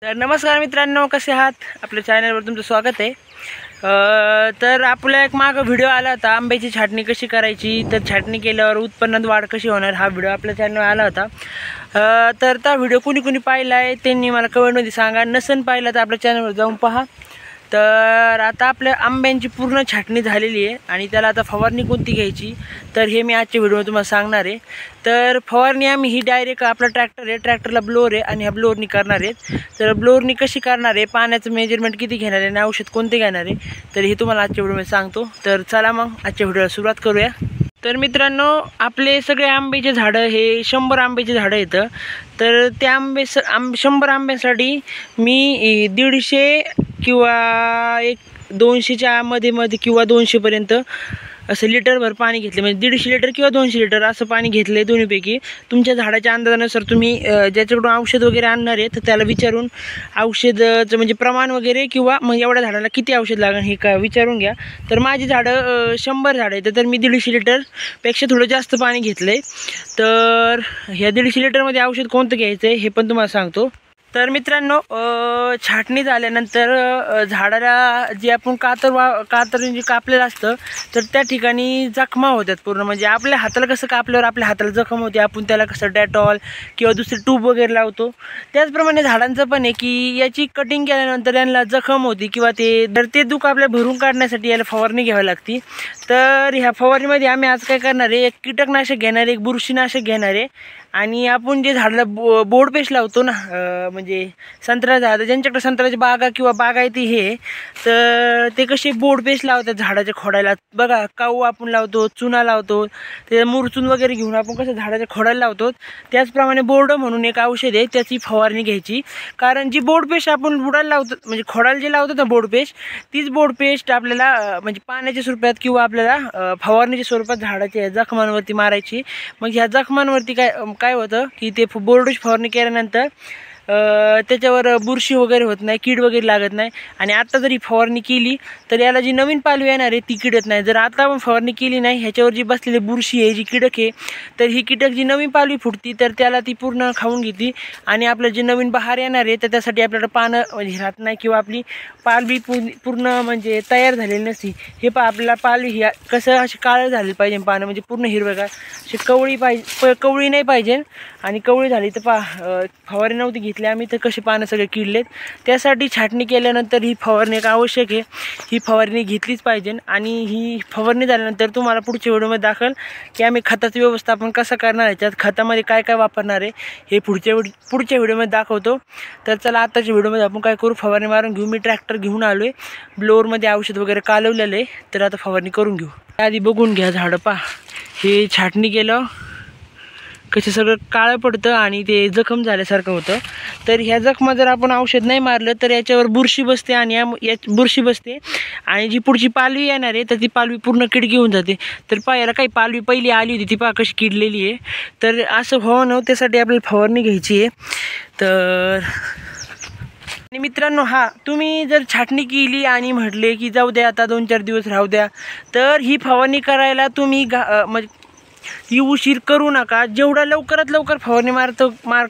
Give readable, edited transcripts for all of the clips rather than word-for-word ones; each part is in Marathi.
तर नमस्कार मित्रांनो, कसे आहात? आपल्या चॅनलवर तुमचं स्वागत आहे। तर आपला एक मागं व्हिडिओ आला होता, आंब्याची छाटणी कशी करायची, तर छाटणी केल्यावर उत्पन्नात वाढ कशी होणार, हा व्हिडिओ आपल्या चॅनलवर आला होता। तर त्या व्हिडिओ कुणी पाहिला आहे त्यांनी मला कमेंटमध्ये सांगा, नसन पाहिला तर आपल्या चॅनलवर जाऊन पहा। तर आता आपल्या आंब्यांची पूर्ण छाटणी झालेली आहे आणि त्याला आता फवारणी कोणती घ्यायची, तर हे मी आजच्या व्हिडिओमध्ये तुम्हाला सांगणार आहे। तर फवारणी आम्ही ही डायरेक्ट आपला ट्रॅक्टर आहे, ट्रॅक्टरला ब्लोअर आहे आणि ह्या ब्लोअरनी करणार आहेत। तर ब्लोअरनी कशी करणार आहे, पाण्याचं मेजरमेंट किती घेणार आहे आणि औषध कोणते घेणार आहे, तर हे तुम्हाला आजच्या व्हिडिओमध्ये सांगतो। तर चला मग आजच्या व्हिडिओला सुरुवात करूया। तर मित्रांनो, आपले सगळे आंब्याचे झाडं हे 100 आंब्याचे झाडं येतं। तर त्या 100 आंब्यासाठी मी 150 किंवा 200च्या मध्ये किंवा 200पर्यंत असं लिटरभर पाणी घेतले, म्हणजे 150 लिटर किंवा 200 लिटर असं पाणी घेतले। दोन्हीपैकी तुमच्या झाडाच्या अंदाजानुसार तुम्ही ज्याच्याकडून औषध वगैरे आणणार आहे तर त्याला विचारून औषधाचं म्हणजे प्रमाण वगैरे किंवा मग एवढ्या झाडाला किती औषध लागेल हे का विचारून घ्या। तर माझी झाडं 100 झाडं आहेत, तर मी 150 लिटरपेक्षा थोडं जास्त पाणी घेतलं आहे। तर ह्या 150 लिटरमध्ये औषध कोणतं घ्यायचं आहे हे पण तुम्हाला सांगतो। तर मित्रांनो, छाटणी झाल्यानंतर झाडाला जे आपण कातर जे कापलेलं असतं तर त्या ठिकाणी जखमा होतात पूर्ण, म्हणजे आपल्या हाताला कसं कापल्यावर आपल्या हाताला जखम होते, आपण त्याला कसं डेटॉल किंवा दुसरी ट्यूब वगैरे लावतो, त्याचप्रमाणे झाडांचं पण आहे की याची कटिंग केल्यानंतर यांना जखम होती किंवा ते दुःख आपल्या भरून काढण्यासाठी याला फवारणी घ्यावी लागते। तर ह्या फवारणीमध्ये आम्ही आज काय करणार आहे, एक कीटकनाशक घेणार आहे, एक बुरशीनाशक घेणार आहे आणि आपण जे झाडाला बोर्ड पेस्ट लावतो ना, म्हणजे संत्रा झाड ज्यांच्याकडे संत्र्याची बागा किंवा बागायती हे, तर ते कसे बोर्ड पेस्ट लावतात झाडाच्या खोडाला बघा, काऊ आपण लावतो, चुना लावतो, ते मुरचून वगैरे घेऊन आपण कसं झाडाच्या खोडाला लावतो, त्याचप्रमाणे बोर्ड म्हणून एक औषध आहे त्याची फवारणी घ्यायची। कारण जी बोर्ड पेस्ट आपण बुडाला लावतो म्हणजे खोडाला जे लावतो ना बोर्ड पेस्ट, तीच बोर्ड पेस्ट आपल्याला म्हणजे पाण्याच्या स्वरूपात किंवा आपल्याला फवारणीच्या स्वरूपात झाडाच्या जखमांवरती मारायची। मग ह्या जखमांवरती काय होतं की ते बोर्डची फवारणी केल्यानंतर त्याच्यावर बुरशी वगैरे होत नाही, कीड वगैरे लागत नाही। आणि आता जरी फवारणी केली तर याला जी नवीन पालवी येणार आहे ती किडत नाही। जर आता आपण फवारणी केली नाही, ह्याच्यावर जी बसलेली बुरशी आहे, जी कीटक आहे, तर ही कीटक जी नवीन पालवी फुटती तर त्याला ती पूर्ण खाऊन घेते आणि आपलं जे नवीन बहार येणार आहे तर त्यासाठी आपल्याला पानं म्हणजे राहत नाही किंवा आपली पालवी पूर्ण म्हणजे तयार झालेली नसती। हे आपल्याला पालवी ही कसं अशी काळं झाली पाहिजे, पानं म्हणजे पूर्ण हिरवेगार अशी कवळी नाही पाहिजे। आणि कवळी झाली तर फवारणी नव्हती घेतली आम्ही तर कसे पानं सगळे किडलेत। त्यासाठी छाटणी केल्यानंतर ही फवारणी एक आवश्यक आहे, ही फवारणी घेतलीच पाहिजे। आणि ही फवारणी झाल्यानंतर तुम्हाला पुढच्या व्हिडिओमध्ये दाखल की आम्ही खताचं व्यवस्थापन कसं करणार आहे, त्यात खतामध्ये काय काय वापरणार आहे हे पुढच्या व्हिडिओमध्ये दाखवतो। तर चला आताच्या व्हिडिओमध्ये आपण काय करू, फवारणी मारून घेऊ। मी ट्रॅक्टर घेऊन आलो आहे, ब्लोअरमध्ये औषध वगैरे कालवलेलं आहे, तर आता फवारणी करून घेऊ। आधी बघून घ्या झाडं पा, हे छाटणी केलं कसं सगळं काळं पडतं आणि ते जखम झाल्यासारखं होतं। तर ह्या जखमा जर आपण औषध नाही मारलं तर याच्यावर बुरशी बसते आणि बुरशी बसते आणि जी पुढची पालवी येणार आहे तर ती पालवी पूर्ण किडकी होऊन जाते। तर याला काही पालवी पहिली आली होती ती कशी किडलेली आहे, तर असं व्हावं नव्हतं त्यासाठी आपल्याला फवारणी घ्यायची आहे। तर आणि मित्रांनो, तुम्ही जर छाटणी केली आणि म्हटले की जाऊ द्या आता 2-4 दिवस राहू द्या, तर ही फवारणी करायला तुम्ही म्हणजे ही उशीर करू नका। जेवढा लवकरात लवकर फवारणी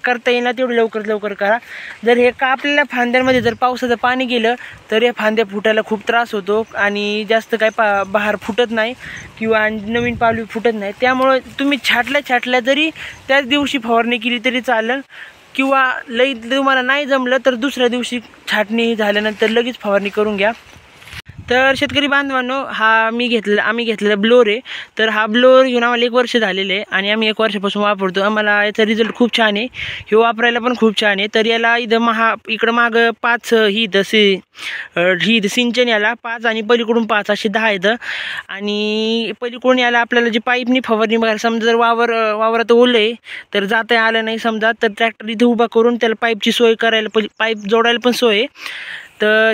करता येईल ना तेवढं लवकर करा। जर हे कापलेल्या फांद्यांमध्ये जर पावसाचं पाणी गेलं तर या फांद्या फुटायला खूप त्रास होतो आणि जास्त काय बहार फुटत नाही किंवा नवीन पालवी फुटत नाही। त्यामुळे तुम्ही छाटल्या जरी त्याच दिवशी फवारणी केली तरी चालेल किंवा लई तुम्हाला नाही जमलं तर दुसऱ्या दिवशी छाटणी झाल्यानंतर लगेच फवारणी करून घ्या। तर शेतकरी बांधवांनो, आम्ही घेतलेला ब्लोअर आहे। तर हा ब्लोअर घेऊन आम्हाला 1 वर्ष झालेलं आहे आणि आम्ही 1 वर्षापासून वापरतो। आम्हाला याचा रिझल्ट खूप छान आहे, हे वापरायला पण खूप छान आहे। तर याला इकडं मागं 5 ही सिंचन याला 5 आणि पलीकडून 5 असे 10 येतं। आणि पलीकडून याला आपल्याला जी पाईपनी फवारणी बघायला, समजा जर वावरात ओलं आहे तर जाता आलं नाही समजा, तर ट्रॅक्टर इथे उभा करून त्याला पाईपची सोय करायला, पाईप जोडायला पण सोय आहे। तर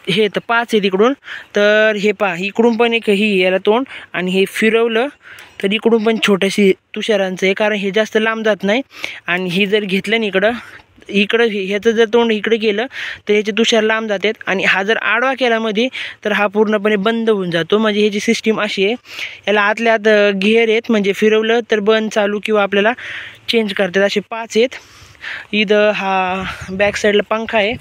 हे तर 5 आहे तिकडून, तर हे इकडून पण एक याला तोंड आणि हे फिरवलं तर इकडून पण छोट्याशी तुषारांचं आहे, कारण हे जास्त लांब जात नाही। आणि हे जर घेतलं ना इकडं ह्याचं जर तोंड इकडे केलं तर ह्याचे तुषार लांब जातात आणि हा जर आडवा केला मध्ये तर हा पूर्णपणे बंद होऊन जातो। म्हणजे ह्याची सिस्टीम अशी आहे, याला आतल्या आत गिअर आहेत, म्हणजे फिरवलं तर बंद चालू किंवा आपल्याला चेंज करतात, असे 5 आहेत। इथं हा बॅक साईडला पंखा आहे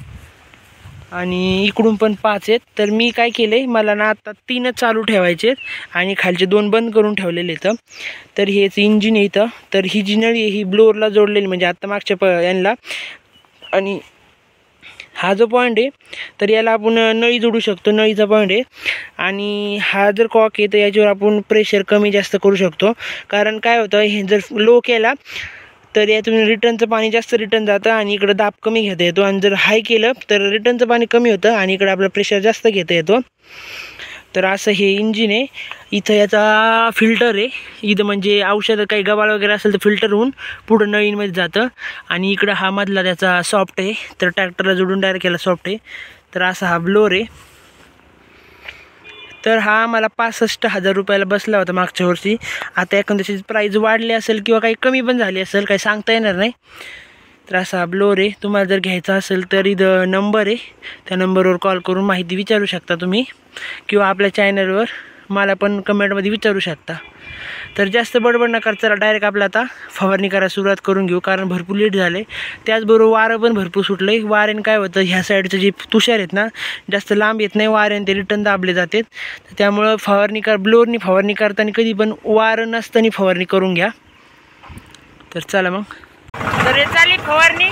आणि इकडून पण 5 आहेत. तर मी काय केले, मला ना आता 3च चालू ठेवायचे आहेत आणि खालचे 2 बंद करून ठेवलेले इथं. तर हेच इंजिन आहे इथं. तर ही जी नळी आहे ही ब्लोअरला जोडलेली, म्हणजे आता मागच्या यांना. आणि हा जो पॉईंट आहे तर याला आपण नळी जोडू शकतो, नळीचा पॉईंट आहे. आणि हा जर कॉक आहे तर याच्यावर आपण प्रेशर कमी जास्त करू शकतो. कारण काय होतं, हे जर लो केला तर यातून रिटर्नचं पाणी जास्त रिटर्न जातं आणि इकडं दाब कमी घेता येतो. आणि जर हाय केलं तर रिटर्नचं पाणी कमी होतं आणि इकडं आपलं प्रेशर जास्त घेता येतो. तर असं हे इंजिन आहे. इथं याचा फिल्टर आहे. इथं म्हणजे औषधं काही गबाळ वगैरे असेल तर फिल्टर होऊन पुढं नळींमध्ये जातं. आणि इकडं हा मधला त्याचा सॉफ्ट आहे, तर ट्रॅक्टरला जोडून डायरेक्ट याला सॉफ्ट आहे. तर असा हा ब्लोअर आहे. तर हा मला 65,000 रुपयाला बसला होता मागच्या वर्षी. आता एखाद्याची प्राईज वाढली असेल किंवा काही कमी पण झाली असेल, काही सांगता येणार नाही. तर असा ब्लोअर आहे. तुम्हाला जर घ्यायचा असेल तर इथं नंबर आहे, त्या नंबरवर कॉल करून माहिती विचारू शकता तुम्ही, किंवा आपल्या चॅनलवर मला पण कमेंटमध्ये विचारू शकता. तर जास्त बडबड न करता डायरेक्ट आपलं आता फवारणी करायला सुरुवात करून घेऊ, कारण भरपूर लेट झाले. त्याचबरोबर वारं पण भरपूर सुटलं आहे. वाऱ्याने काय होतं, ह्या साईडचं जे तुषार आहेत ना जास्त लांब येत नाही, वाऱ्याने ते रिटर्न दाबले जातात. त्यामुळं ब्लोअरनी फवारणी करताना कधी पण वारं नसताना फवारणी करून घ्या. तर चला मग. तर हे चालेल फवारणी.